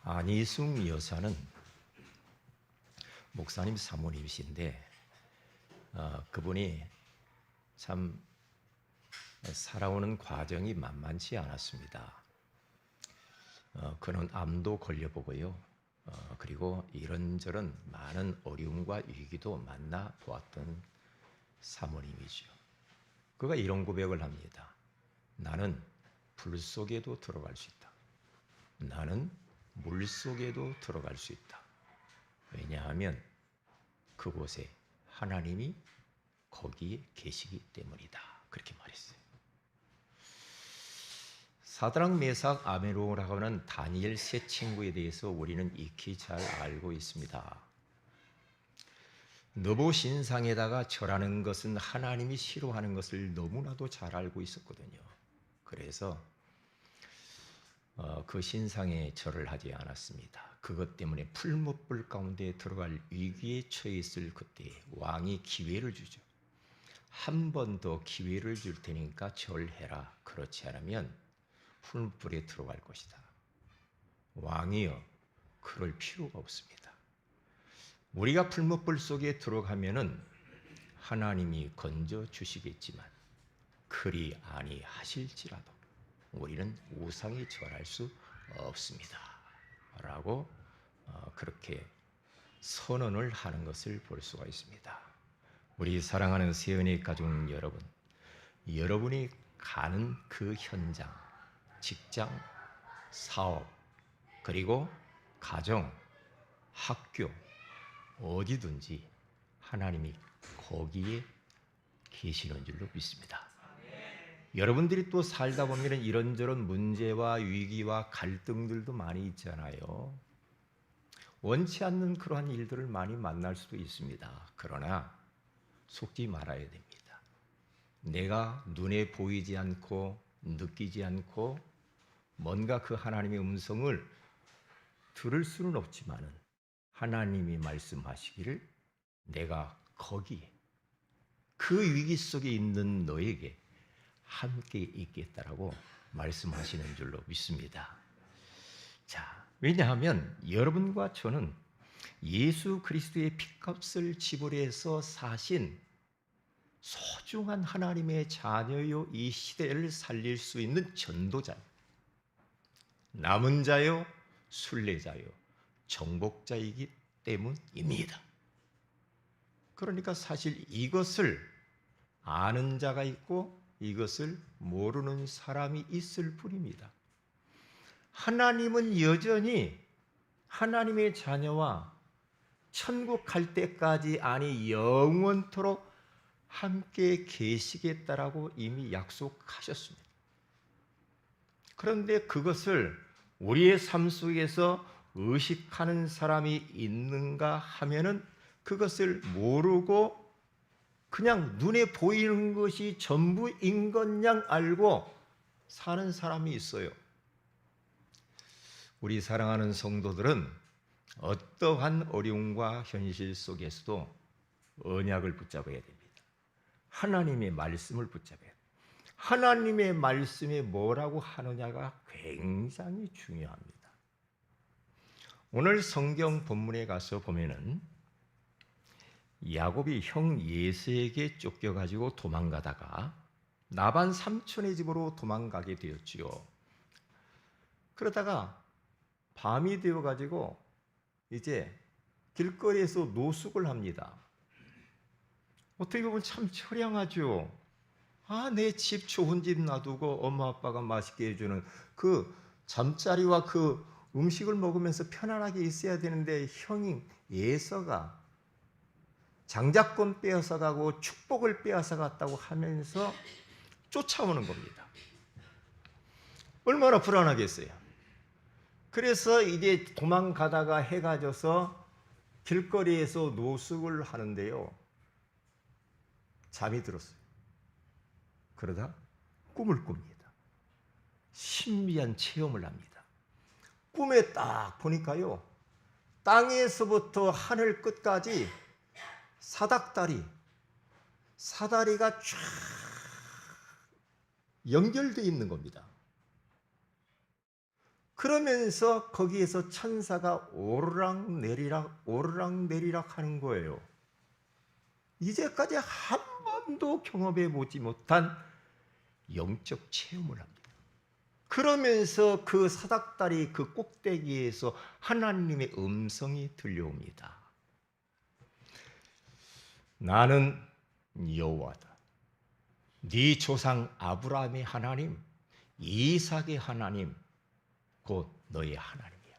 안희숙 여사는 목사님 사모님이신데 그분이 참 살아오는 과정이 만만치 않았습니다. 그는 암도 걸려보고요. 그리고 이런저런 많은 어려움과 위기도 만나 보았던 사모님이죠. 그가 이런 고백을 합니다. 나는 불 속에도 들어갈 수 있다. 나는 물 속에도 들어갈 수 있다. 왜냐하면 그곳에 하나님이 거기에 계시기 때문이다. 그렇게 말했어요. 사드락, 메삭, 아베노고라고 하는 다니엘 세 친구에 대해서 우리는 익히 잘 알고 있습니다. 느보 신상에다가 절하는 것은 하나님이 싫어하는 것을 너무나도 잘 알고 있었거든요. 그래서 그 신상에 절을 하지 않았습니다. 그것 때문에 풀무불 가운데 들어갈 위기에 처해 있을 그때 왕이 기회를 주죠. 한 번 더 기회를 줄 테니까 절해라. 그렇지 않으면 풀무불에 들어갈 것이다. 왕이여, 그럴 필요가 없습니다. 우리가 풀무불 속에 들어가면은 하나님이 건져 주시겠지만 그리 아니하실지라도 우리는 우상에 절할 수 없습니다. 라고 그렇게 선언을 하는 것을 볼 수가 있습니다. 우리 사랑하는 세은의 가족 여러분, 여러분이 가는 그 현장, 직장, 사업, 그리고 가정, 학교, 어디든지 하나님이 거기에 계시는 줄로 믿습니다. 여러분들이 또 살다 보면 이런저런 문제와 위기와 갈등들도 많이 있잖아요. 원치 않는 그러한 일들을 많이 만날 수도 있습니다. 그러나 속지 말아야 됩니다. 내가 눈에 보이지 않고 느끼지 않고 뭔가 그 하나님의 음성을 들을 수는 없지만은 하나님이 말씀하시기를 내가 거기에 그 위기 속에 있는 너에게 함께 있겠다라고 말씀하시는 줄로 믿습니다. 자, 왜냐하면 여러분과 저는 예수 그리스도의 핏값을 지불해서 사신 소중한 하나님의 자녀요, 이 시대를 살릴 수 있는 전도자, 남은 자요, 순례자요, 정복자이기 때문입니다. 그러니까 사실 이것을 아는 자가 있고 이것을 모르는 사람이 있을 뿐입니다. 하나님은 여전히 하나님의 자녀와 천국 갈 때까지 아니 영원토록 함께 계시겠다라고 이미 약속하셨습니다. 그런데 그것을 우리의 삶 속에서 의식하는 사람이 있는가 하면은 그것을 모르고 그냥 눈에 보이는 것이 전부인 것냥 알고 사는 사람이 있어요. 우리 사랑하는 성도들은 어떠한 어려움과 현실 속에서도 언약을 붙잡아야 됩니다. 하나님의 말씀을 붙잡아야 돼요. 하나님의 말씀이 뭐라고 하느냐가 굉장히 중요합니다. 오늘 성경 본문에 가서 보면은 야곱이 형 예세에게 쫓겨가지고 도망가다가 라반 삼촌의 집으로 도망가게 되었지요. 그러다가 밤이 되어가지고 이제 길거리에서 노숙을 합니다. 어떻게 보면 참 처량하죠. 내 집 좋은 집 놔두고 엄마 아빠가 맛있게 해주는 그 잠자리와 그 음식을 먹으면서 편안하게 있어야 되는데 형인 예서가 장자권 빼앗아 가고 축복을 빼앗아 갔다고 하면서 쫓아오는 겁니다. 얼마나 불안하겠어요. 그래서 이제 도망가다가 해가 져서 길거리에서 노숙을 하는데요. 잠이 들었어요. 그러다 꿈을 꿉니다. 신비한 체험을 합니다. 꿈에 딱 보니까요. 땅에서부터 하늘 끝까지 사다리가 쫙 연결되어 있는 겁니다. 그러면서 거기에서 천사가 오르락내리락 하는 거예요. 이제까지 한 번도 경험해 보지 못한 영적 체험을 합니다. 그러면서 그 사닥다리 그 꼭대기에서 하나님의 음성이 들려옵니다. 나는 여호와다. 네 조상 아브라함의 하나님, 이삭의 하나님, 곧 너의 하나님이야.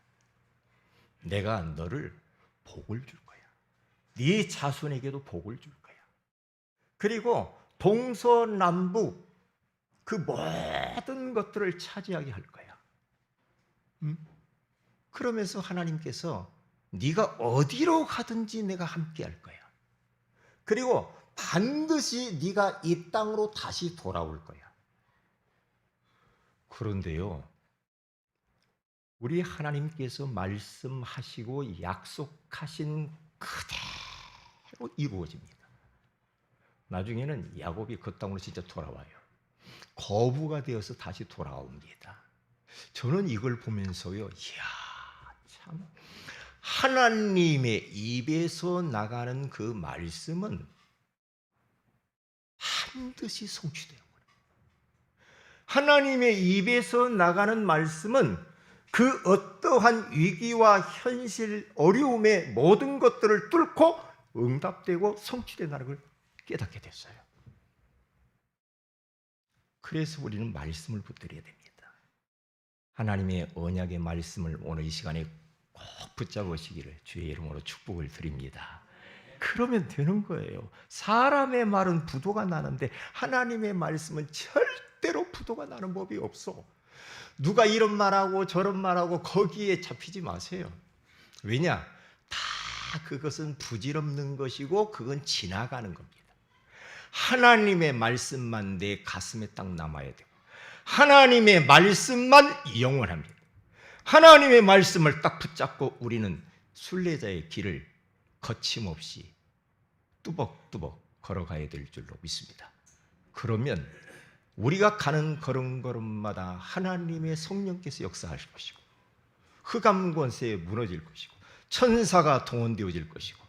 내가 너를 복을 줄 거야. 네 자손에게도 복을 줄 거야. 그리고 동서남북 그 모든 것들을 차지하게 할 거야. 그러면서 하나님께서 네가 어디로 가든지 내가 함께 할 거야. 그리고 반드시 네가 이 땅으로 다시 돌아올 거야. 그런데요, 우리 하나님께서 말씀하시고 약속하신 그대로 이루어집니다. 나중에는 야곱이 그 땅으로 진짜 돌아와요. 거부가 되어서 다시 돌아옵니다. 저는 이걸 보면서요, 이야, 참 하나님의 입에서 나가는 그 말씀은 반드시 성취돼요. 하나님의 입에서 나가는 말씀은 그 어떠한 위기와 현실, 어려움의 모든 것들을 뚫고 응답되고 성취된다는 걸 깨닫게 됐어요. 그래서 우리는 말씀을 붙들어야 됩니다. 하나님의 언약의 말씀을 오늘 이 시간에 꼭 붙잡으시기를 주의 이름으로 축복을 드립니다. 그러면 되는 거예요. 사람의 말은 부도가 나는데 하나님의 말씀은 절대로 부도가 나는 법이 없어. 누가 이런 말하고 저런 말하고 거기에 잡히지 마세요. 왜냐? 다 그것은 부질없는 것이고 그건 지나가는 겁니다. 하나님의 말씀만 내 가슴에 딱 남아야 되고 하나님의 말씀만 영원합니다. 하나님의 말씀을 딱 붙잡고 우리는 순례자의 길을 거침없이 뚜벅뚜벅 걸어가야 될 줄로 믿습니다. 그러면 우리가 가는 걸음걸음마다 하나님의 성령께서 역사하실 것이고 흑암 권세에 무너질 것이고 천사가 동원되어질 것이고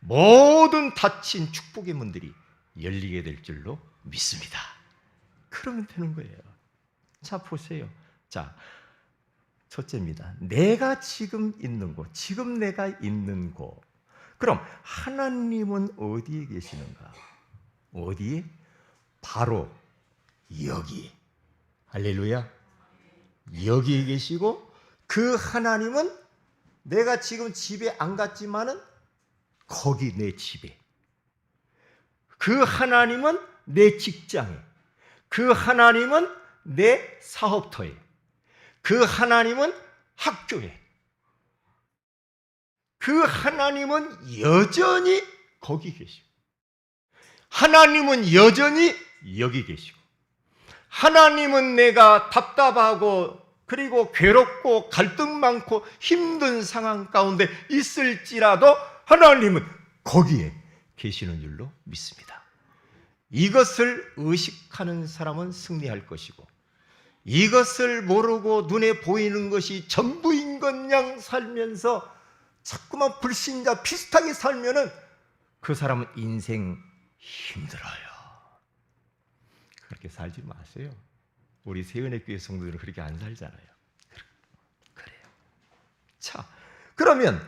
모든 닫힌 축복의 문들이 열리게 될 줄로 믿습니다. 그러면 되는 거예요. 자, 보세요. 자, 첫째입니다. 내가 지금 있는 곳, 지금 내가 있는 곳. 그럼 하나님은 어디에 계시는가? 어디에? 바로 여기. 할렐루야. 여기에 계시고 그 하나님은 내가 지금 집에 안 갔지만은 거기 내 집에. 그 하나님은 내 직장에. 그 하나님은 내 사업터에. 그 하나님은 학교에. 그 하나님은 여전히 거기 계시고 하나님은 여전히 여기 계시고 하나님은 내가 답답하고 그리고 괴롭고 갈등 많고 힘든 상황 가운데 있을지라도 하나님은 거기에 계시는 줄로 믿습니다. 이것을 의식하는 사람은 승리할 것이고 이것을 모르고 눈에 보이는 것이 전부인 것 양 살면서 자꾸만 불신자 비슷하게 살면은 그 사람은 인생 힘들어요. 그렇게 살지 마세요. 우리 세은혜교회 성도들은 그렇게 안 살잖아요. 그래요. 자, 그러면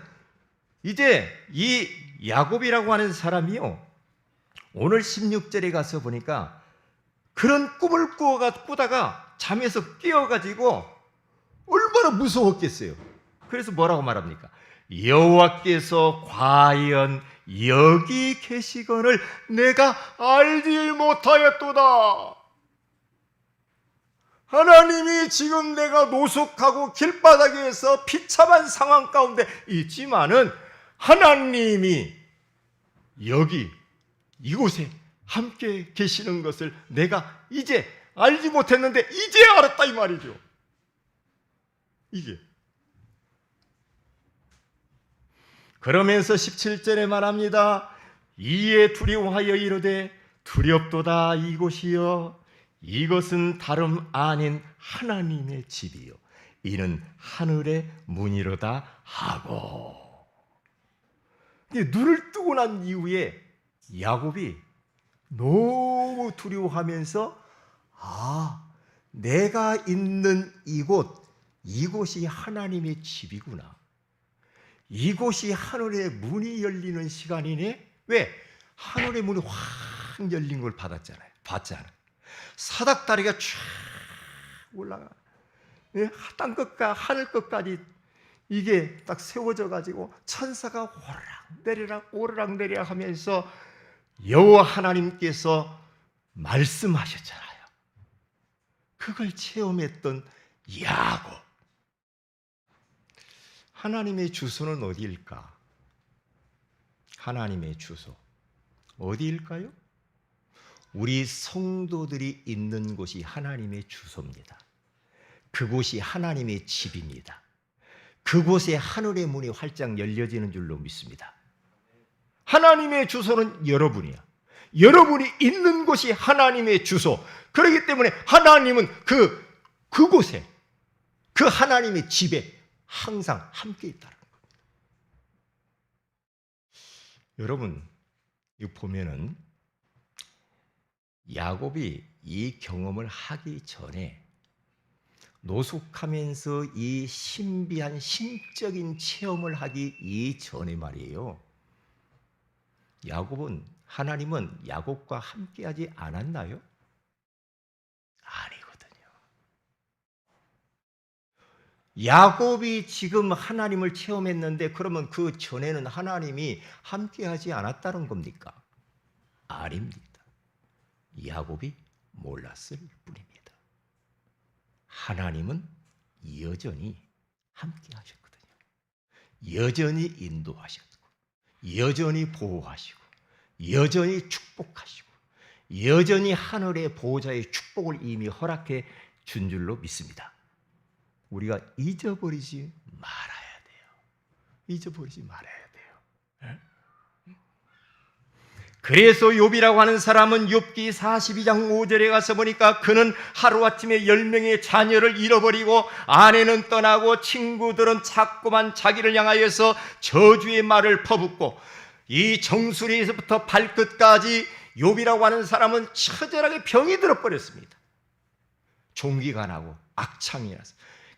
이제 이 야곱이라고 하는 사람이요, 오늘 16절에 가서 보니까 그런 꿈을 꾸다가 잠에서 깨어가지고 얼마나 무서웠겠어요. 그래서 뭐라고 말합니까? 여호와께서 과연 여기 계시거늘 내가 알지 못하였도다. 하나님이 지금 내가 노숙하고 길바닥에서 비참한 상황 가운데 있지만은 하나님이 여기 이곳에 함께 계시는 것을 내가 이제 알지 못했는데 이제 알았다 이 말이죠. 이게 그러면서 17절에 말합니다. 이에 두려워하여 이르되 두렵도다 이곳이여 이것은 다름 아닌 하나님의 집이요 이는 하늘의 문이로다 하고. 눈을 뜨고 난 이후에 야곱이 너무 두려워하면서 내가 있는 이곳이 하나님의 집이구나. 이곳이 하늘의 문이 열리는 시간이네. 왜? 하늘의 문이 확 열린 걸 봤잖아. 사닥다리가 쫙 올라가. 땅 끝과 하늘 끝까지 이게 딱 세워져 가지고 천사가 오르락 내리락 하면서 여호와 하나님께서 말씀하셨잖아요. 그걸 체험했던 야곱. 하나님의 주소는 어디일까? 하나님의 주소 어디일까요? 우리 성도들이 있는 곳이 하나님의 주소입니다. 그곳이 하나님의 집입니다. 그곳에 하늘의 문이 활짝 열려지는 줄로 믿습니다. 하나님의 주소는 여러분이야. 여러분이 있는 곳이 하나님의 주소. 그렇기 때문에 하나님은 그곳에, 그 하나님의 집에 항상 함께 있다는 겁니다. 여러분, 이거 보면은 야곱이 이 경험을 하기 전에 노숙하면서 이 신비한 신적인 체험을 하기 이전에 말이에요. 하나님은 야곱과 함께하지 않았나요? 아니거든요. 야곱이 지금 하나님을 체험했는데 그러면 그 전에는 하나님이 함께하지 않았다는 겁니까? 아닙니다. 야곱이 몰랐을 뿐입니다. 하나님은 여전히 함께 하셨거든요. 여전히 인도하셨고, 여전히 보호하시고, 여전히 축복하시고, 여전히 하늘의 보호자의 축복을 이미 허락해 준 줄로 믿습니다. 우리가 잊어버리지 말아야 돼요. 잊어버리지 말아야 돼요. 그래서 욥이라고 하는 사람은 욥기 42장 5절에 가서 보니까 그는 하루아침에 10명의 자녀를 잃어버리고 아내는 떠나고 친구들은 자꾸만 자기를 향하여서 저주의 말을 퍼붓고 이 정수리에서부터 발끝까지 욥이라고 하는 사람은 처절하게 병이 들어버렸습니다. 종기가 나고 악창이 나서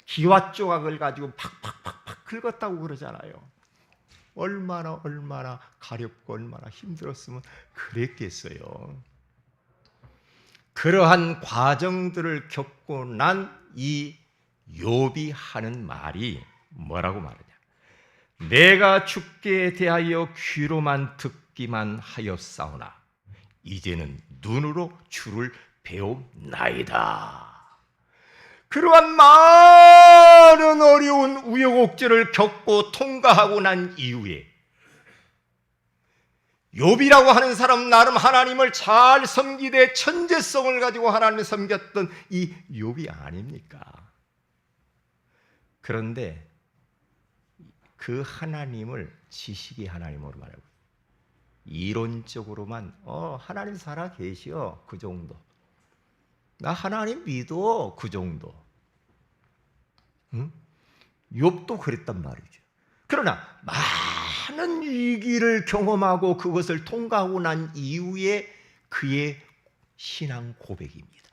기와 조각을 가지고 팍팍팍팍 긁었다고 그러잖아요. 얼마나 가렵고 얼마나 힘들었으면 그랬겠어요. 그러한 과정들을 겪고 난 이 욥이 하는 말이 뭐라고 말하냐? 내가 주께 대하여 귀로만 듣기만 하였사오나 이제는 눈으로 주를 배움나이다. 그러한 많은 어려운 우여곡절을 겪고 통과하고 난 이후에 욥이라고 하는 사람 나름 하나님을 잘 섬기되 천재성을 가지고 하나님을 섬겼던 이 욥이 아닙니까? 그런데 그 하나님을 지식의 하나님으로 말하고 이론적으로만 하나님 살아 계시오 그 정도, 나 하나님 믿어 그 정도. 욥도 그랬단 말이죠. 그러나 많은 위기를 경험하고 그것을 통과하고 난 이후에 그의 신앙 고백입니다.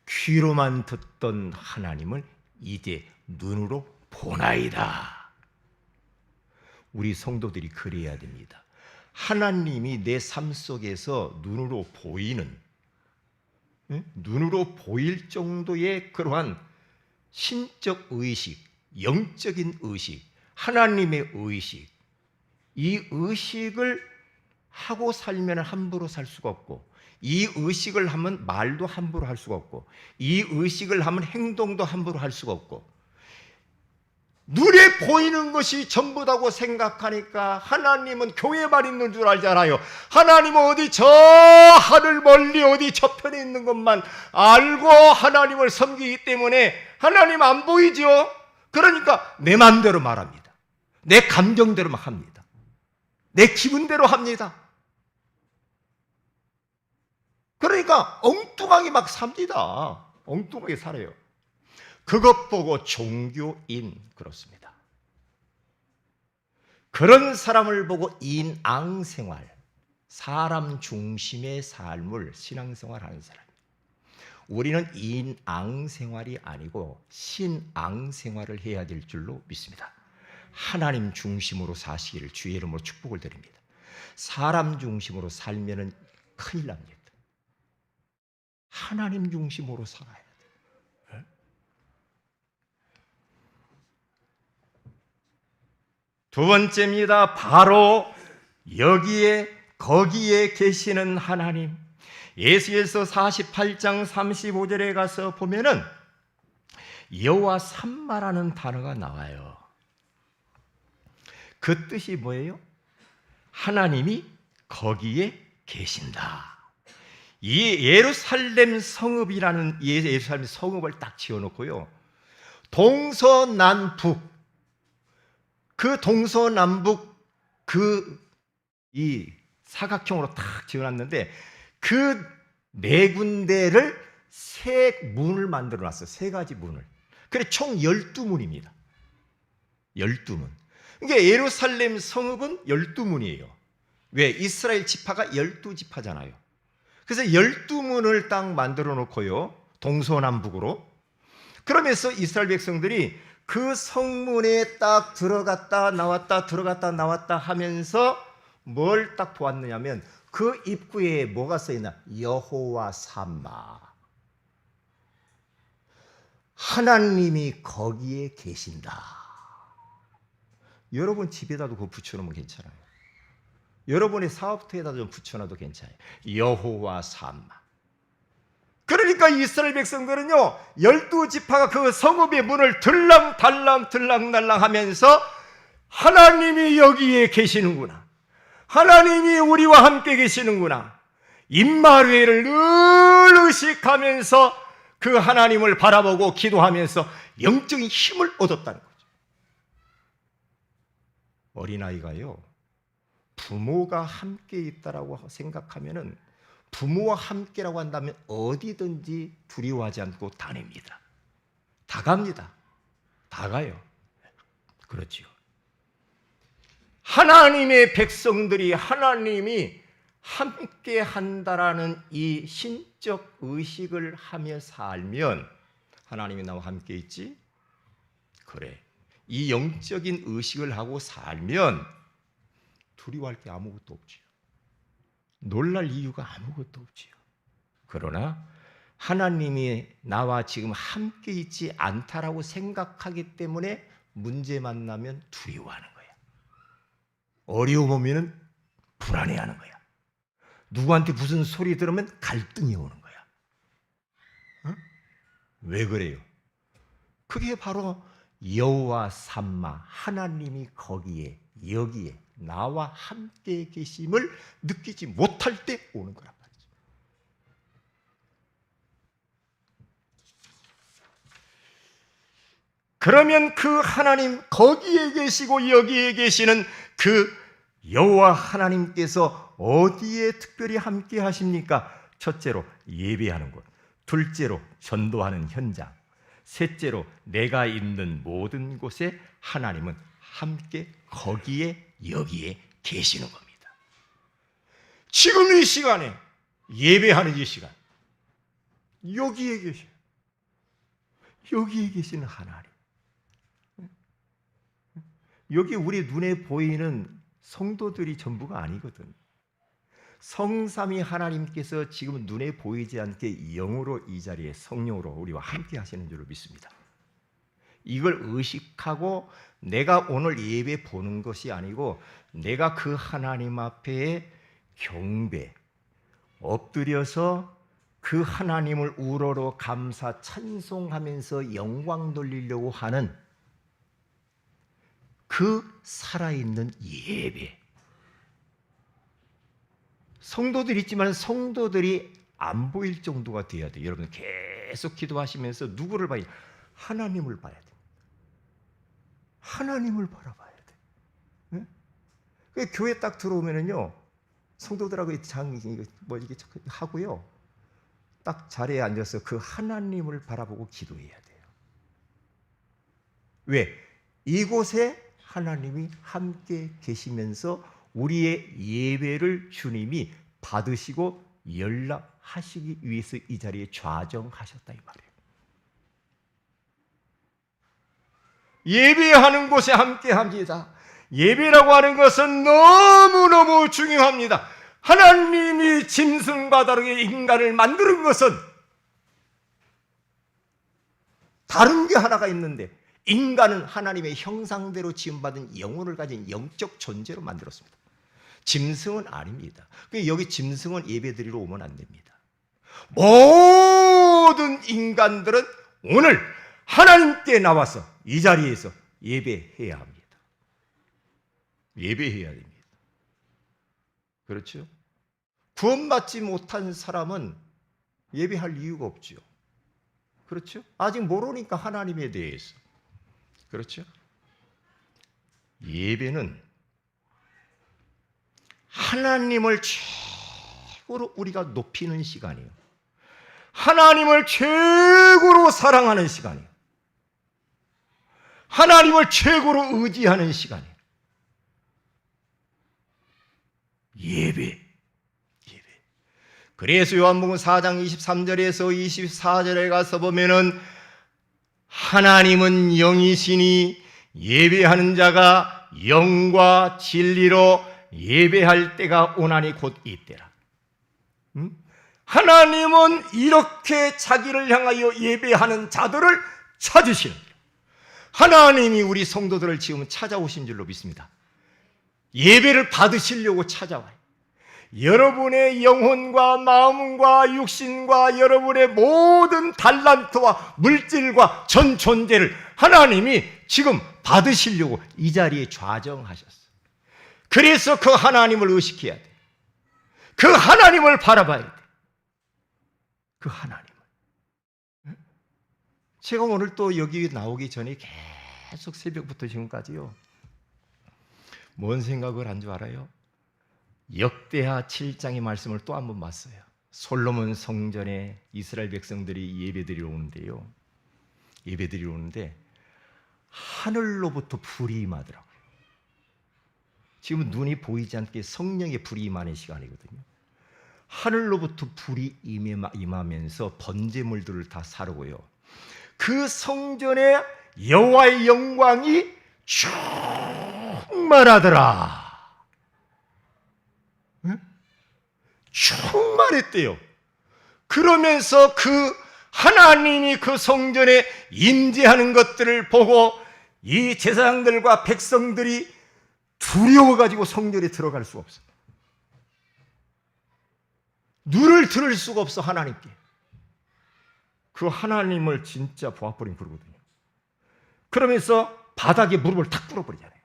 귀로만 듣던 하나님을 이제 눈으로 보나이다. 우리 성도들이 그래야 됩니다. 하나님이 내 삶 속에서 눈으로 보일 정도의 그러한 신적 의식, 영적인 의식, 하나님의 의식, 이 의식을 하고 살면 함부로 살 수가 없고, 이 의식을 하면 말도 함부로 할 수가 없고, 이 의식을 하면 행동도 함부로 할 수가 없고, 눈에 보이는 것이 전부다고 생각하니까 하나님은 교회만 있는 줄 알잖아요. 하나님은 어디 저 하늘 멀리 어디 저편에 있는 것만 알고 하나님을 섬기기 때문에 하나님 안 보이죠? 그러니까 내 마음대로 말합니다. 내 감정대로 막 합니다. 내 기분대로 합니다. 그러니까 엉뚱하게 막 삽니다. 엉뚱하게 살아요. 그것 보고 종교인 그렇습니다. 그런 사람을 보고 인앙생활, 사람 중심의 삶을 신앙생활하는 사람. 우리는 인앙생활이 아니고 신앙생활을 해야 될 줄로 믿습니다. 하나님 중심으로 사시기를 주의 이름으로 축복을 드립니다. 사람 중심으로 살면은 큰일 납니다. 하나님 중심으로 살아야 돼요. 두 번째입니다. 바로 여기에 거기에 계시는 하나님. 예수께서 48장 35절에 가서 보면은 여호와 삼마라는 단어가 나와요. 그 뜻이 뭐예요? 하나님이 거기에 계신다. 이 예루살렘 성읍이라는 예루살렘 성읍을 딱 지어놓고요. 동서남북, 그 동서남북 이 사각형으로 딱 지어놨는데 그 네 군데를 세 문을 만들어 놨어요. 세 가지 문을. 그래 총 12문입니다. 12문. 그러니까 예루살렘 성읍은 12문이에요. 왜? 이스라엘 지파가 12지파잖아요. 그래서 12문을 딱 만들어 놓고요. 동서남북으로. 그러면서 이스라엘 백성들이 그 성문에 딱 들어갔다 나왔다 들어갔다 나왔다 하면서 뭘 딱 보았느냐면 그 입구에 뭐가 써있나? 여호와 삼마. 하나님이 거기에 계신다. 여러분 집에다도 그거 붙여놓으면 괜찮아요. 여러분의 사업터에다도 좀 붙여놔도 괜찮아요. 여호와 삼마. 그러니까 이스라엘 백성들은요 12지파가 그 성읍의 문을 들락달락 하면서 하나님이 여기에 계시는구나, 하나님이 우리와 함께 계시는구나, 임마누엘을 늘 의식하면서 그 하나님을 바라보고 기도하면서 영적인 힘을 얻었다는 거죠. 어린아이가요 부모가 함께 있다라고 생각하면은, 부모와 함께라고 한다면 어디든지 두려워하지 않고 다닙니다. 다 갑니다. 다 가요. 그렇지요. 하나님의 백성들이 하나님이 함께 한다라는 이 신적 의식을 하며 살면, 하나님이 나와 함께 있지? 그래. 이 영적인 의식을 하고 살면 두려워할 게 아무것도 없지요. 놀랄 이유가 아무것도 없지요. 그러나 하나님이 나와 지금 함께 있지 않다라고 생각하기 때문에 문제 만나면 두려워하는 거야. 어려움 오면은 불안해하는 거야. 누구한테 무슨 소리 들으면 갈등이 오는 거야. 어? 왜 그래요? 그게 바로 여호와 삼마, 하나님이 거기에 여기에 나와 함께 계심을 느끼지 못할 때 오는 거란 말이죠. 그러면 그 하나님 거기에 계시고 여기에 계시는 그 여호와 하나님께서 어디에 특별히 함께 하십니까? 첫째로 예배하는 곳, 둘째로 전도하는 현장, 셋째로 내가 있는 모든 곳에 하나님은 함께 거기에 여기에 계시는 겁니다. 지금 이 시간에 예배하는 이 시간, 여기에 계셔요. 여기에 계시는 하나님. 여기 우리 눈에 보이는 성도들이 전부가 아니거든. 성삼위 하나님께서 지금 눈에 보이지 않게 영으로 이 자리에 성령으로 우리와 함께 하시는 줄로 믿습니다. 이걸 의식하고 내가 오늘 예배 보는 것이 아니고 내가 그 하나님 앞에 경배, 엎드려서 그 하나님을 우러러 감사 찬송하면서 영광 돌리려고 하는 그 살아있는 예배. 성도들이 있지만 성도들이 안 보일 정도가 돼야 돼요. 여러분 계속 기도하시면서 누구를 봐야 돼요? 하나님을 봐야 돼요. 하나님을 바라봐야 돼. 네? 교회 딱 들어오면은요, 성도들하고 뭐 이렇게 하고요, 딱 자리에 앉아서 그 하나님을 바라보고 기도해야 돼요. 왜? 이곳에 하나님이 함께 계시면서 우리의 예배를 주님이 받으시고 연락하시기 위해서 이 자리에 좌정하셨다 이 말이에요. 예배하는 곳에 함께 합니다. 예배라고 하는 것은 너무너무 중요합니다. 하나님이 짐승과 다르게 인간을 만드는 것은 다른 게 하나가 있는데, 인간은 하나님의 형상대로 지음받은 영혼을 가진 영적 존재로 만들었습니다. 짐승은 아닙니다. 여기 짐승은 예배드리러 오면 안 됩니다. 모든 인간들은 오늘 하나님께 나와서 이 자리에서 예배해야 합니다. 예배해야 됩니다. 그렇죠? 구원받지 못한 사람은 예배할 이유가 없죠. 그렇죠? 아직 모르니까 하나님에 대해서. 그렇죠? 예배는 하나님을 최고로 우리가 높이는 시간이에요. 하나님을 최고로 사랑하는 시간이에요. 하나님을 최고로 의지하는 시간이에요. 예배. 그래서 요한복음 4장 23절에서 24절에 가서 보면은 하나님은 영이시니 예배하는 자가 영과 진리로 예배할 때가 오나니 곧 이때라. 하나님은 이렇게 자기를 향하여 예배하는 자들을 찾으시는 거예요. 하나님이 우리 성도들을 지금 찾아오신 줄로 믿습니다. 예배를 받으시려고 찾아와요. 여러분의 영혼과 마음과 육신과 여러분의 모든 달란트와 물질과 전 존재를 하나님이 지금 받으시려고 이 자리에 좌정하셨어요. 그래서 그 하나님을 의식해야 돼. 그 하나님을 바라봐야 돼. 그 하나님을. 제가 오늘 또 여기 나오기 전에 계속 새벽부터 지금까지요, 뭔 생각을 한 줄 알아요? 역대하 7장의 말씀을 또 한 번 봤어요. 솔로몬 성전에 이스라엘 백성들이 예배드리러 오는데요, 예배드리러 오는데 하늘로부터 불이 임하더라고요. 지금 눈이 보이지 않게 성령의 불이 임하는 시간이거든요. 하늘로부터 불이 임하면서 번제물들을 다 사르고요, 그 성전에 여호와의 영광이 충만하더라. 충만했대요. 그러면서 그 하나님이 그 성전에 임재하는 것들을 보고 이 제사장들과 백성들이 두려워가지고 성전에 들어갈 수가 없어. 눈을 들을 수가 없어. 하나님께. 그 하나님을 진짜 보아버린 그러거든요. 그러면서 바닥에 무릎을 탁 꿇어버리잖아요.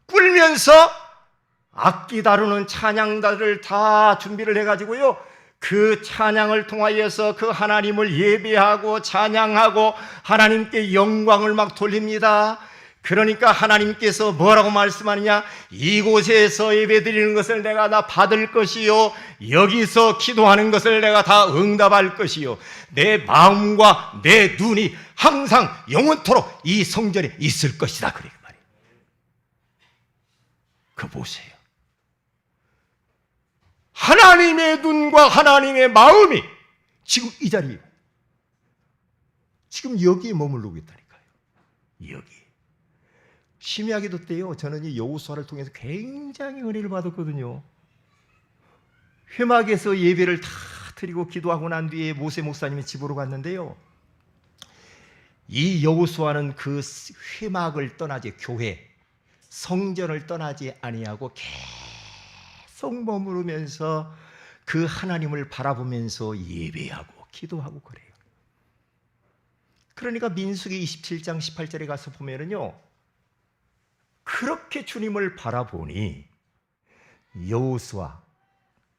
꿇으면서 악기 다루는 찬양가를 다 준비를 해가지고요, 그 찬양을 통하여서 그 하나님을 예배하고 찬양하고 하나님께 영광을 막 돌립니다. 그러니까 하나님께서 뭐라고 말씀하느냐? 이곳에서 예배드리는 것을 내가 다 받을 것이요, 여기서 기도하는 것을 내가 다 응답할 것이요, 내 마음과 내 눈이 항상 영원토록 이 성전에 있을 것이다. 그래 그 말이에요. 그거 보세요. 하나님의 눈과 하나님의 마음이 지금 이 자리에, 지금 여기에 머무르고 있다니까요. 여기. 심야기도 때요, 저는 이 여호수아를 통해서 굉장히 은혜를 받았거든요. 회막에서 예배를 다 드리고 기도하고 난 뒤에 모세 목사님이 집으로 갔는데요, 이 여호수아는 그 회막을 떠나지, 교회 성전을 떠나지 아니하고 계속 머무르면서 그 하나님을 바라보면서 예배하고 기도하고 그래요. 그러니까 민수기 27장 18절에 가서 보면은요, 그렇게 주님을 바라보니 여호수아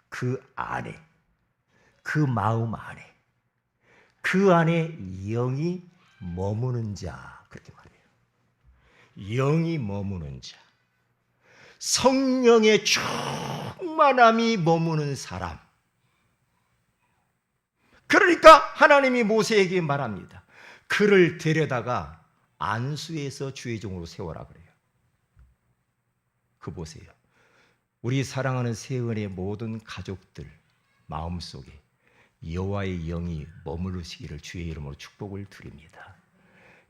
그 안에, 그 마음 안에, 그 안에 영이 머무는 자, 그렇게 말해요. 영이 머무는 자, 성령의 충만함이 머무는 사람. 그러니까 하나님이 모세에게 말합니다. 그를 데려다가 안수해서 주의 종으로 세워라 그래요. 그 보세요. 우리 사랑하는 세은의 모든 가족들 마음속에 여호와의 영이 머무르시기를 주의 이름으로 축복을 드립니다.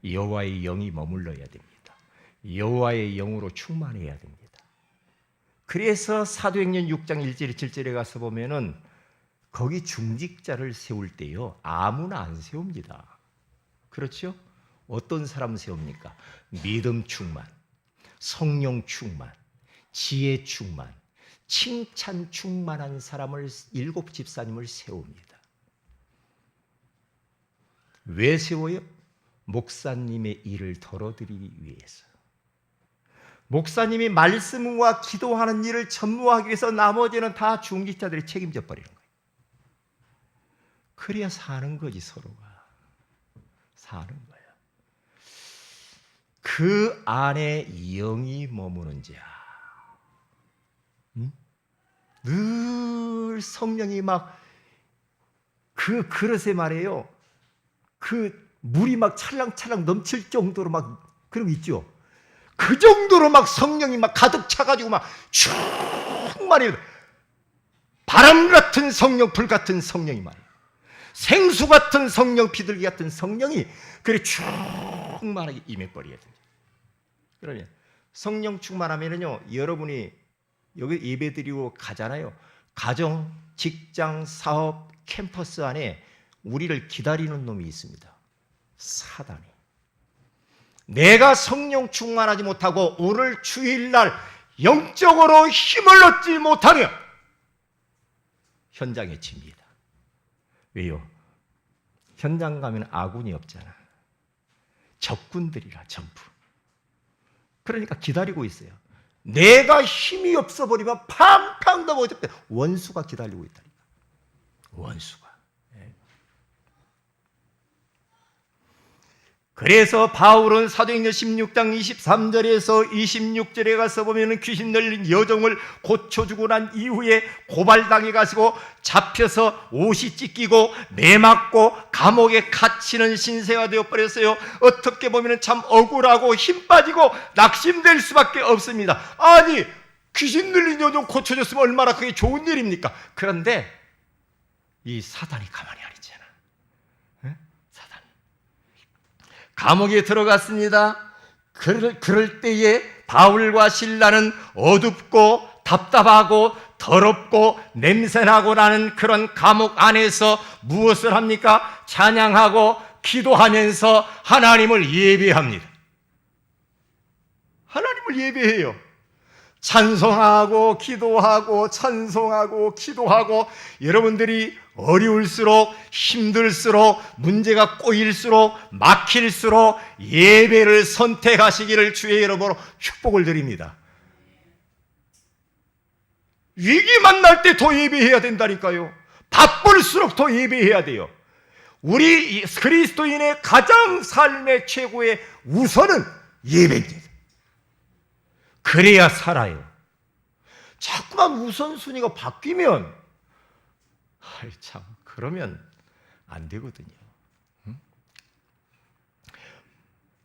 여호와의 영이 머물러야 됩니다. 여호와의 영으로 충만해야 됩니다. 그래서 사도행전 6장 1절 7절에 가서 보면은 거기 중직자를 세울 때요 아무나 안 세웁니다. 그렇죠? 어떤 사람 세웁니까? 믿음 충만, 성령 충만, 지혜 충만, 칭찬 충만한 사람을 7 집사님을 세웁니다. 왜 세워요? 목사님의 일을 덜어드리기 위해서. 목사님이 말씀과 기도하는 일을 전무하기 위해서 나머지는 다 중직자들이 책임져 버리는 거예요. 그래야 사는 거지, 서로가. 사는 거야. 그 안에 영이 머무는 자. 늘 성령이 막 그 그릇에 말이에요. 그 물이 막 찰랑찰랑 넘칠 정도로 막 그런 거 있죠. 그 정도로 막 성령이 막 가득 차가지고 막 충만히 바람 같은 성령, 불 같은 성령이 말이에요. 생수 같은 성령, 비둘기 같은 성령이 그래 충만하게 임해버려야 됩니다. 그러면 성령 충만하면은요, 여러분이 여기 예배드리고 가잖아요. 가정, 직장, 사업, 캠퍼스 안에 우리를 기다리는 놈이 있습니다. 사단이. 내가 성령 충만하지 못하고 오늘 주일날 영적으로 힘을 얻지 못하면 현장에 칩니다. 왜요? 현장 가면 아군이 없잖아. 적군들이라 전부. 그러니까 기다리고 있어요. 내가 힘이 없어버리면 팡팡 넘어질 때 원수가 기다리고 있다니까. 원수가. 그래서 바울은 사도행전 16장 23절에서 26절에 가서 보면 귀신 들린 여종을 고쳐주고 난 이후에 고발당해 가지고 잡혀서 옷이 찢기고 매맞고 감옥에 갇히는 신세가 되어버렸어요. 어떻게 보면 참 억울하고 힘 빠지고 낙심될 수밖에 없습니다. 아니, 귀신 들린 여종 고쳐줬으면 얼마나 그게 좋은 일입니까? 그런데 이 사단이 가만히 안 있잖아. 사단. 감옥에 들어갔습니다. 그럴 때에 바울과 실라는 어둡고 답답하고 더럽고 냄새나고 나는 그런 감옥 안에서 무엇을 합니까? 찬양하고 기도하면서 하나님을 예배합니다. 하나님을 예배해요. 찬송하고 기도하고 찬송하고 기도하고 여러분들이 어려울수록 힘들수록 문제가 꼬일수록 막힐수록 예배를 선택하시기를 주의 이름으로 축복을 드립니다. 위기 만날 때 더 예배해야 된다니까요. 바쁠수록 더 예배해야 돼요. 우리 그리스도인의 가장 삶의 최고의 우선은 예배입니다. 그래야 살아요. 자꾸만 우선순위가 바뀌면 참 그러면 안 되거든요.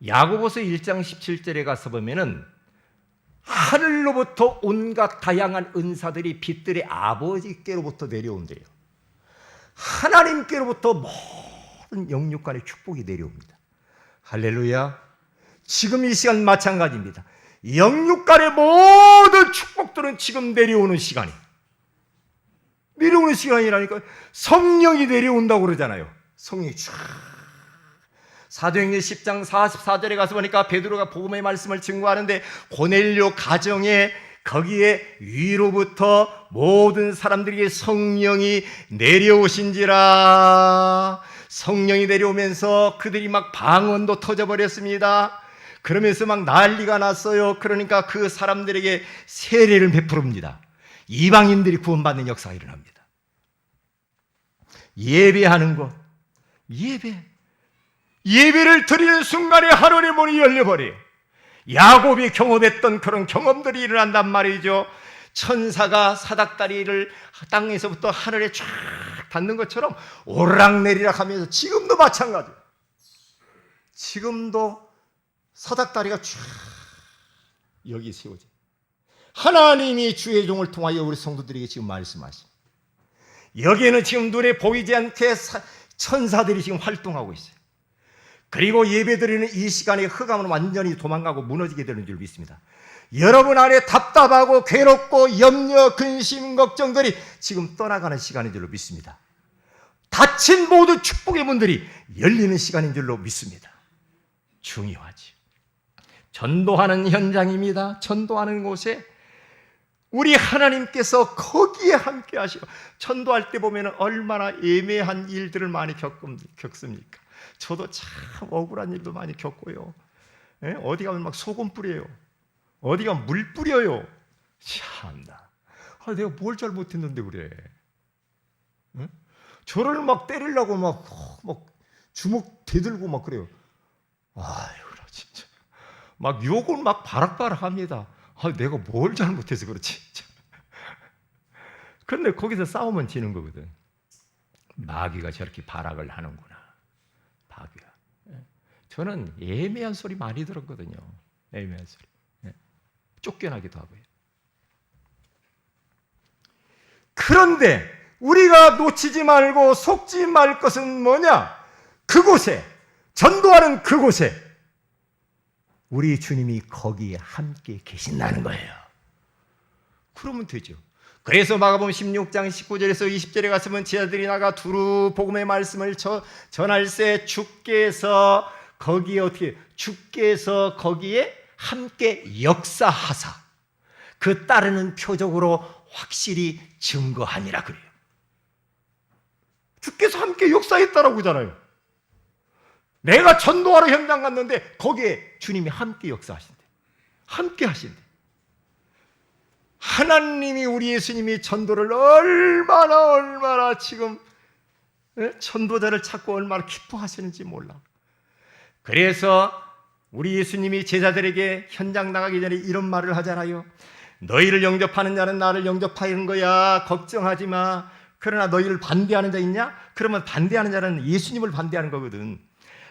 야고보서 1장 17절에 가서 보면은 하늘로부터 온갖 다양한 은사들이 빛들의 아버지께로부터 내려온대요. 하나님께로부터 모든 영육간의 축복이 내려옵니다. 할렐루야. 지금 이 시간 마찬가지입니다. 영육간의 모든 축복들은 지금 내려오는 시간이에요. 내려오는 시간이라니까. 성령이 내려온다고 그러잖아요. 성령이 쫙. 사도행전 10장 44절에 가서 보니까 베드로가 복음의 말씀을 증거하는데 고넬료 가정에 거기에 위로부터 모든 사람들에게 성령이 내려오신지라. 성령이 내려오면서 그들이 막 방언도 터져버렸습니다. 그러면서 막 난리가 났어요. 그러니까 그 사람들에게 세례를 베풀습니다. 이방인들이 구원받는 역사가 일어납니다. 예배하는 것, 예배를 드리는 순간에 하늘의 문이 열려버려요. 야곱이 경험했던 그런 경험들이 일어난단 말이죠. 천사가 사닥다리를 땅에서부터 하늘에 쫙 닿는 것처럼 오르락내리락 하면서 지금도 마찬가지예요. 지금도 사닥다리가 쫙 여기 세워져. 하나님이 주의 종을 통하여 우리 성도들에게 지금 말씀하십니다. 여기에는 지금 눈에 보이지 않게 천사들이 지금 활동하고 있어요. 그리고 예배드리는 이 시간에 흑암은 완전히 도망가고 무너지게 되는 줄 믿습니다. 여러분 안에 답답하고 괴롭고 염려, 근심, 걱정들이 지금 떠나가는 시간인 줄로 믿습니다. 닫힌 모든 축복의 문들이 열리는 시간인 줄로 믿습니다. 중요하지. 전도하는 현장입니다. 전도하는 곳에 우리 하나님께서 거기에 함께 하시고, 전도할 때 보면 얼마나 애매한 일들을 많이 겪습니까? 저도 참 억울한 일도 많이 겪고요. 어디 가면 막 소금 뿌려요. 어디 가면 물 뿌려요. 참나. 내가 뭘 잘못했는데 그래. 저를 막 때리려고 막 주먹 대들고 막 그래요. 아이고, 진짜. 막 욕을 막 바락바락 합니다. 내가 뭘 잘못해서 그렇지. 그런데 거기서 싸우면 지는 거거든. 마귀가 저렇게 발악을 하는구나. 마귀가. 저는 애매한 소리 많이 들었거든요. 애매한 소리. 쫓겨나기도 하고요. 그런데 우리가 놓치지 말고 속지 말 것은 뭐냐? 그곳에, 전도하는 그곳에 우리 주님이 거기에 함께 계신다는 거예요. 그러면 되죠. 그래서 마가복음 16장 19절에서 20절에 갔으면 제자들이 나가 두루 복음의 말씀을 전할세 주께서 거기에 함께 역사하사 그 따르는 표적으로 확실히 증거하니라 그래요. 주께서 함께 역사했다라고 하잖아요. 내가 전도하러 현장 갔는데 거기에 주님이 함께 역사하신대. 함께 하신대. 하나님이, 우리 예수님이 전도를 얼마나 지금 전도자를 찾고 얼마나 기뻐하시는지 몰라. 그래서 우리 예수님이 제자들에게 현장 나가기 전에 이런 말을 하잖아요. 너희를 영접하는 자는 나를 영접하는 거야. 걱정하지 마. 그러나 너희를 반대하는 자 있냐? 그러면 반대하는 자는 예수님을 반대하는 거거든.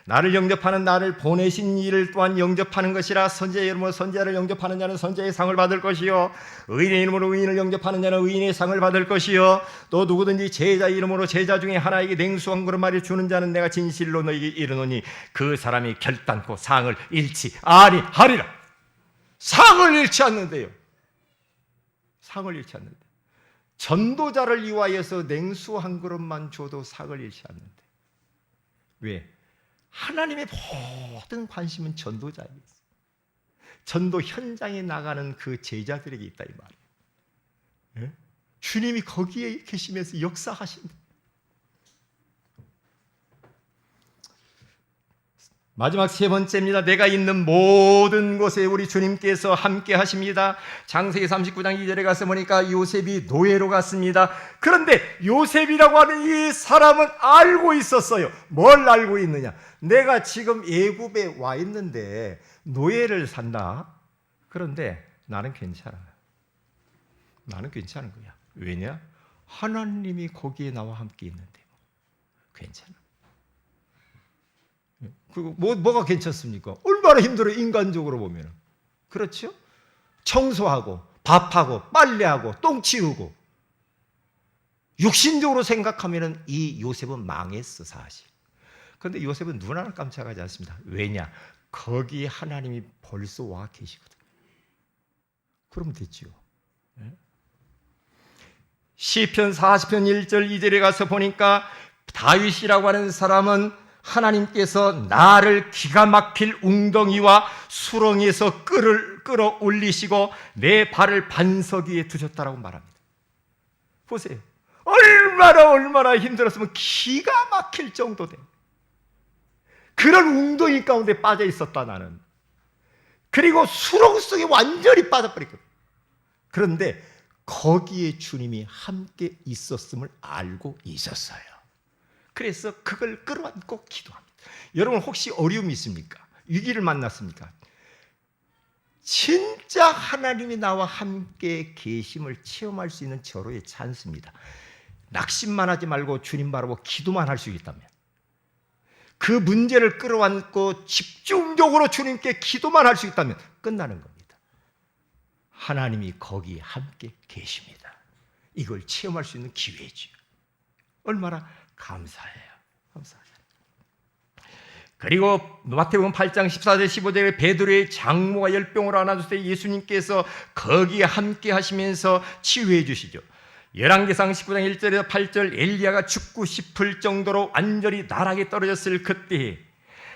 나를 영접하는 나를 보내신 이를 또한 영접하는 것이라. 선지자의 이름으로 선지자를 영접하는 자는 선지자의 상을 받을 것이요, 의인의 이름으로 의인을 영접하는 자는 의인의 상을 받을 것이요, 또 누구든지 제자의 이름으로 제자 중에 하나에게 냉수 한 그릇만을 주는 자는 내가 진실로 너희에게 이르노니 그 사람이 결단코 상을 잃지 아니하리라. 상을 잃지 않는데요. 상을 잃지 않는데. 전도자를 위하여서 냉수 한 그릇만 줘도 상을 잃지 않는데. 왜? 하나님의 모든 관심은 전도자에게 있어요. 전도 현장에 나가는 그 제자들에게 있다 이 말이에요. 주님이 거기에 계시면서 역사하신다. 마지막 세 번째입니다. 내가 있는 모든 곳에 우리 주님께서 함께 하십니다. 창세기 39장 2절에 가서 보니까 요셉이 노예로 갔습니다. 그런데 요셉이라고 하는 이 사람은 알고 있었어요. 뭘 알고 있느냐? 내가 지금 애굽에 와 있는데 노예를 산다. 그런데 나는 괜찮아. 나는 괜찮은 거야. 왜냐? 하나님이 거기에 나와 함께 있는데 괜찮아. 그리고 뭐가 괜찮습니까? 얼마나 힘들어요, 인간적으로 보면. 그렇죠? 청소하고 밥하고 빨래하고 똥 치우고. 육신적으로 생각하면 이 요셉은 망했어, 사실. 그런데 요셉은 눈 하나 깜짝하지 않습니다. 왜냐? 거기 하나님이 벌써 와 계시거든요. 그러면 됐죠. 시편 40편 1절 2절에 가서 보니까 다윗이라고 하는 사람은 하나님께서 나를 기가 막힐 웅덩이와 수렁에서 끌어올리시고 내 발을 반석 위에 두셨다라고 말합니다. 보세요. 얼마나 힘들었으면 기가 막힐 정도 돼. 그런 웅덩이 가운데 빠져 있었다 나는. 그리고 수렁 속에 완전히 빠져버렸거든. 그런데 거기에 주님이 함께 있었음을 알고 있었어요. 그래서 그걸 끌어안고 기도합니다. 여러분 혹시 어려움이 있습니까? 위기를 만났습니까? 진짜 하나님이 나와 함께 계심을 체험할 수 있는 절호의 찬스입니다. 낙심만 하지 말고 주님 바라보고 기도만 할 수 있다면. 그 문제를 끌어안고 집중적으로 주님께 기도만 할 수 있다면 끝나는 겁니다. 하나님이 거기 함께 계십니다. 이걸 체험할 수 있는 기회죠. 얼마나 감사해요. 감사해요. 그리고 마태복음 8장 14절 15절에 베드로의 장모가 열병으로 안아줬을 때 예수님께서 거기에 함께 하시면서 치유해 주시죠. 열왕기상 19장 1절에서 8절 엘리야가 죽고 싶을 정도로 완전히 나락에 떨어졌을 그때에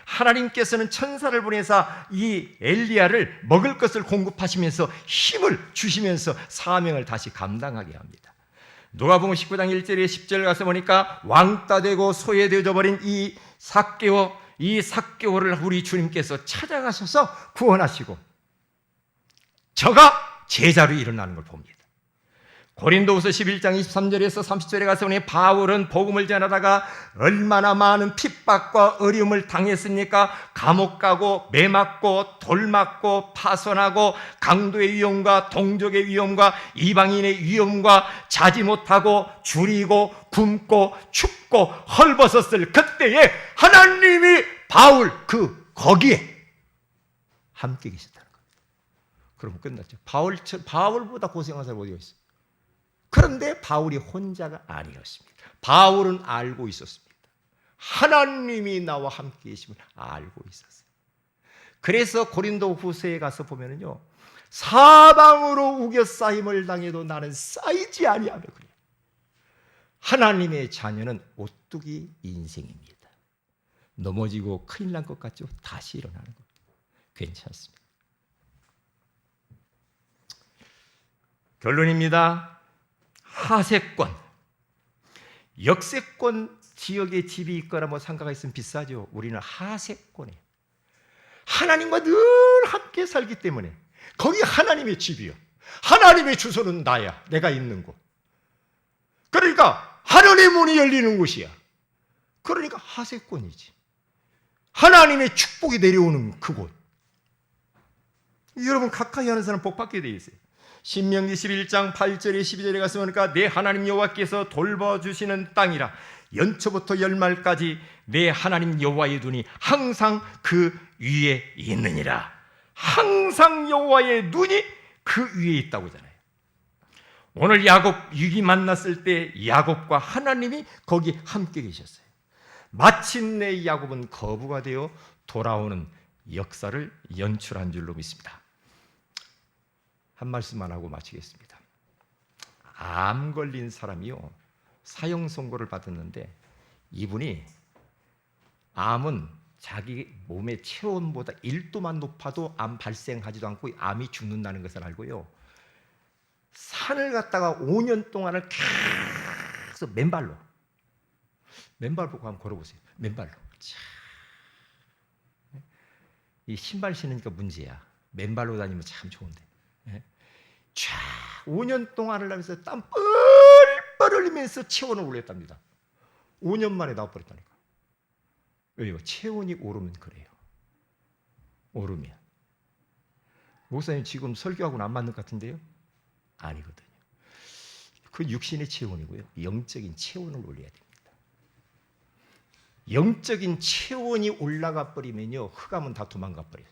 하나님께서는 천사를 보내서 이 엘리야를 먹을 것을 공급하시면서 힘을 주시면서 사명을 다시 감당하게 합니다. 누가복음 19장 1절에 10절 가서 보니까 왕따 되고 소외되어져 버린 이 삭개오를 우리 주님께서 찾아가셔서 구원하시고 저가 제자로 일어나는 걸 봅니다. 고린도후서 11장 23절에서 30절에 가서 보니 바울은 복음을 전하다가 얼마나 많은 핍박과 어려움을 당했습니까? 감옥 가고 매 맞고 돌 맞고 파손하고 강도의 위험과 동족의 위험과 이방인의 위험과 자지 못하고 줄이고 굶고 춥고 헐벗었을 그때에 하나님이 바울 거기에 함께 계셨다는 겁니다. 그럼 끝났죠. 바울보다 고생한 사람이 어디가 있어요? 그런데 바울이 혼자가 아니었습니다. 바울은 알고 있었습니다. 하나님이 나와 함께 계심을 알고 있었어요. 그래서 고린도 후서에 가서 보면은요, 사방으로 우겨싸임을 당해도 나는 쌓이지 아니하며 그래요. 하나님의 자녀는 오뚜기 인생입니다. 넘어지고 큰일 난 것 같죠? 다시 일어나는 것. 괜찮습니다. 결론입니다. 하세권, 역세권 지역에 집이 있거나 뭐 상가가 있으면 비싸죠. 우리는 하세권이에요. 하나님과 늘 함께 살기 때문에 거기 하나님의 집이요. 하나님의 주소는 나야. 내가 있는 곳. 그러니까 하늘의 문이 열리는 곳이야. 그러니까 하세권이지. 하나님의 축복이 내려오는 그곳. 여러분 가까이 하는 사람 복 받게 돼 있어요. 신명기 11장 8절에 12절에 가서 보니까 내 하나님 여호와께서 돌봐주시는 땅이라 연초부터 열말까지 내 하나님 여호와의 눈이 항상 그 위에 있느니라. 항상 여호와의 눈이 그 위에 있다고 하잖아요. 오늘 야곱 위기 만났을 때 야곱과 하나님이 거기 함께 계셨어요. 마침내 야곱은 거부가 되어 돌아오는 역사를 연출한 줄로 믿습니다. 한 말씀만 하고 마치겠습니다. 암 걸린 사람이요, 사형 선고를 받았는데 이분이 암은 자기 몸의 체온보다 1도만 높아도 암 발생하지도 않고 암이 죽는다는 것을 알고요, 산을 갔다가 5년 동안을 계속 맨발로 한번 걸어보세요. 맨발로. 이 신발 신으니까 문제야. 맨발로 다니면 참 좋은데. 쫙 5년 동안을 하면서 땀 뻘뻘 흘리면서 체온을 올렸답니다. 5년 만에 나와버렸다니까. 왜요? 체온이 오르면 그래요. 오르면. 목사님 지금 설교하고는 안 맞는 것 같은데요? 아니거든요. 그 육신의 체온이고요, 영적인 체온을 올려야 됩니다. 영적인 체온이 올라가 버리면요, 흑암은 다 도망가 버려요.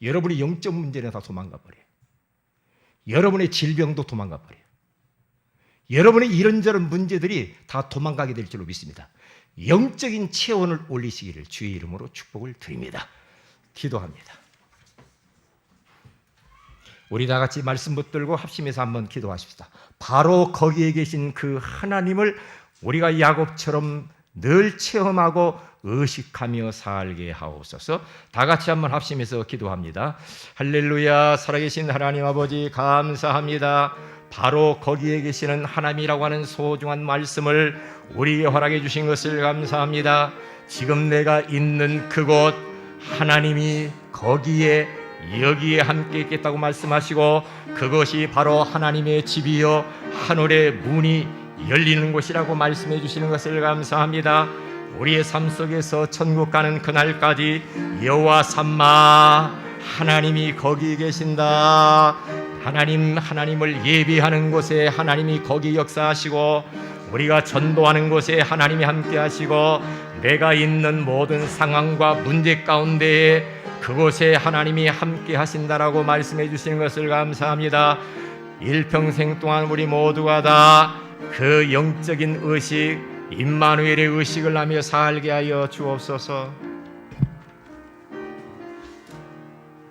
여러분의 영적 문제는 다 도망가 버려요. 여러분의 질병도 도망가 버려요. 여러분의 이런저런 문제들이 다 도망가게 될 줄로 믿습니다. 영적인 체온을 올리시기를 주의 이름으로 축복을 드립니다. 기도합니다. 우리 다 같이 말씀 붙들고 합심해서 한번 기도하십시다. 바로 거기에 계신 그 하나님을 우리가 야곱처럼 늘 체험하고 의식하며 살게 하옵소서. 다 같이 한번 합심해서 기도합니다. 할렐루야. 살아계신 하나님 아버지 감사합니다. 바로 거기에 계시는 하나님이라고 하는 소중한 말씀을 우리에게 허락해 주신 것을 감사합니다. 지금 내가 있는 그곳, 하나님이 거기에 여기에 함께 있겠다고 말씀하시고 그것이 바로 하나님의 집이요 하늘의 문이 열리는 곳이라고 말씀해 주시는 것을 감사합니다. 우리의 삶 속에서 천국 가는 그날까지 여호와 삼마 하나님이 거기 계신다. 하나님을 예비하는 곳에 하나님이 거기 역사하시고 우리가 전도하는 곳에 하나님이 함께 하시고 내가 있는 모든 상황과 문제 가운데에 그곳에 하나님이 함께 하신다라고 말씀해 주시는 것을 감사합니다. 일평생 동안 우리 모두가 다 그 영적인 의식, 임마누엘의 의식을 하며 살게 하여 주옵소서.